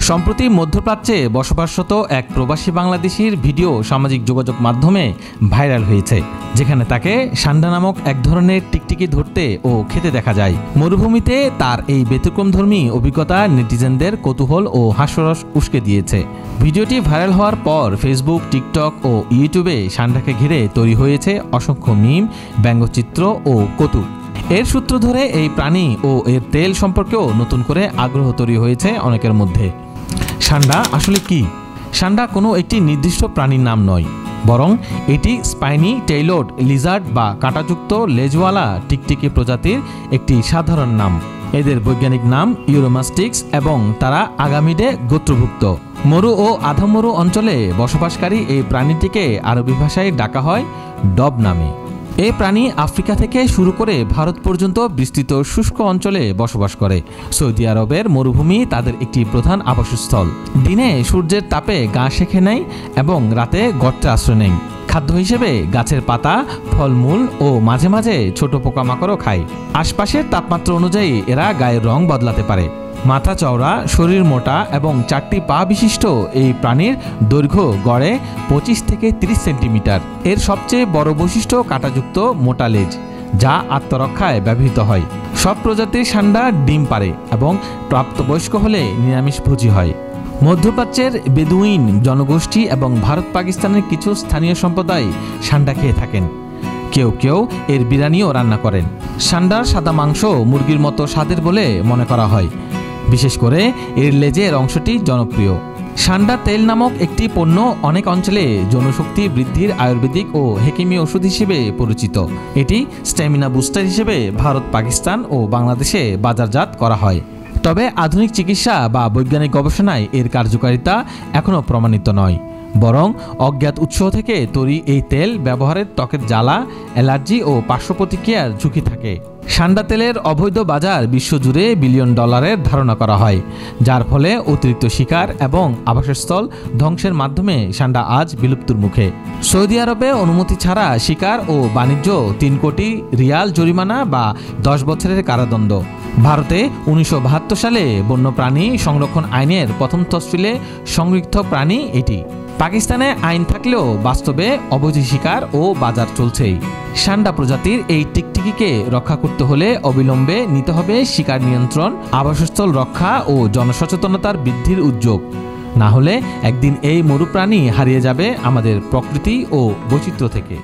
সম্প্রতি মধ্যপ্রাচ্যে বসবাসরত এক প্রবাসী বাংলাদেশির ভিডিও সামাজিক যোগাযোগ মাধ্যমে ভাইরাল হয়েছে, যেখানে তাকে সান্ডা নামক এক ধরনের টিকটিকি ধরতে ও খেতে দেখা যায়। মরুভূমিতে তার এই ব্যতিক্রমধর্মী অভিজ্ঞতা নেটিজেনদের কৌতূহল ও হাস্যরস উস্কে দিয়েছে। ভিডিওটি ভাইরাল হওয়ার পর ফেসবুক, টিকটক ও ইউটিউবে সান্ডাকে ঘিরে তৈরি হয়েছে অসংখ্য মিম, ব্যঙ্গচিত্র ও কৌতুক। এর সূত্র ধরে এই প্রাণী ও এর তেল সম্পর্কেও নতুন করে আগ্রহ তৈরি হয়েছে অনেকের মধ্যে। সান্ডা আসলে কি? সান্ডা কোনো একটি নির্দিষ্ট প্রাণীর নাম নয়, বরং এটি স্পাইনি টেইলড লিজার্ড বা কাঁটাযুক্ত লেজওয়ালা টিকটিকি প্রজাতির একটি সাধারণ নাম। এদের বৈজ্ঞানিক নাম ইউরোমাস্টিক্স এবং তারা আগামিডে গোত্রভুক্ত। মরু ও আধামরু অঞ্চলে বসবাসকারী এই প্রাণীটিকে আরবি ভাষায় ডাকা হয় ডব নামে। এই প্রাণী আফ্রিকা থেকে শুরু করে ভারত পর্যন্ত বিস্তৃত শুষ্ক অঞ্চলে বসবাস করে। সৌদি আরবের মরুভূমি তাদের একটি প্রধান আবাসস্থল। দিনে সূর্যের তাপে গা সেঁকে নেয় এবং রাতে গর্তে আশ্রয় নেয়। খাদ্য হিসেবে গাছের পাতা, ফলমূল ও মাঝে মাঝে ছোট পোকামাকড়ও খায়। আশপাশের তাপমাত্রা অনুযায়ী এরা গায়ের রং বদলাতে পারে। মাথা চওড়া, শরীর মোটা এবং 4টি পা বিশিষ্ট এই প্রাণীর দৈর্ঘ্য গড়ে 25 থেকে 30 সেন্টিমিটার। এর সবচেয়ে বড় বৈশিষ্ট্য কাঁটাযুক্ত মোটা লেজ, যা আত্মরক্ষায় ব্যবহৃত হয়। সব প্রজাতির সান্ডা ডিম পাড়ে এবং প্রাপ্তবয়স্ক হলে নিরামিষভোজী হয়। মধ্যপ্রাচ্যের বেদুইন জনগোষ্ঠী এবং ভারত পাকিস্তানের কিছু স্থানীয় সম্প্রদায় সান্ডা খেয়ে থাকেন। কেউ কেউ এর বিরিয়ানিও রান্না করেন। সান্ডার সাদা মাংস মুরগির মতো স্বাদের বলে মনে করা হয়, বিশেষ করে এর লেজের অংশটি জনপ্রিয়। সান্ডা তেল নামক একটি পণ্য অনেক অঞ্চলে যৌনশক্তি বৃদ্ধির আয়ুর্বেদিক ও হেকিমি ওষুধ হিসেবে পরিচিত। এটি স্ট্যামিনা বুস্টার হিসেবে ভারত, পাকিস্তান ও বাংলাদেশে বাজারজাত করা হয়। তবে আধুনিক চিকিৎসা বা বৈজ্ঞানিক গবেষণায় এর কার্যকারিতা এখনও প্রমাণিত নয়, বরং অজ্ঞাত উৎস থেকে তৈরি এই তেল ব্যবহারের ত্বকের জ্বালা, অ্যালার্জি ও পার্শ্ব প্রতিক্রিয়ার ঝুঁকি থাকে। সান্ডা তেলের অবৈধ বাজার বিশ্বজুড়ে বিলিয়ন ডলারের ধারণা করা হয়, যার ফলে অতিরিক্ত শিকার এবং আবাসস্থল ধ্বংসের মাধ্যমে সান্ডা আজ বিলুপ্তির মুখে। সৌদি আরবে অনুমতি ছাড়া শিকার ও বাণিজ্য 3 কোটি রিয়াল জরিমানা বা 10 বছরের কারাদণ্ড। ভারতে 1972 সালে বন্যপ্রাণী সংরক্ষণ আইনের প্রথম তফসিলে সংরক্ষিত প্রাণী এটি। পাকিস্তানে আইন থাকলেও বাস্তবে অবৈধ শিকার ও বাজার চলছেই। সান্ডা প্রজাতির এই টিকটিকিকে রক্ষা করতে হলে অবিলম্বে নিতে হবে শিকার নিয়ন্ত্রণ, আবাসস্থল রক্ষা ও জনসচেতনতার বৃদ্ধির উদ্যোগ। না হলে একদিন এই মরুপ্রাণী হারিয়ে যাবে আমাদের প্রকৃতি ও বৈচিত্র্য থেকে।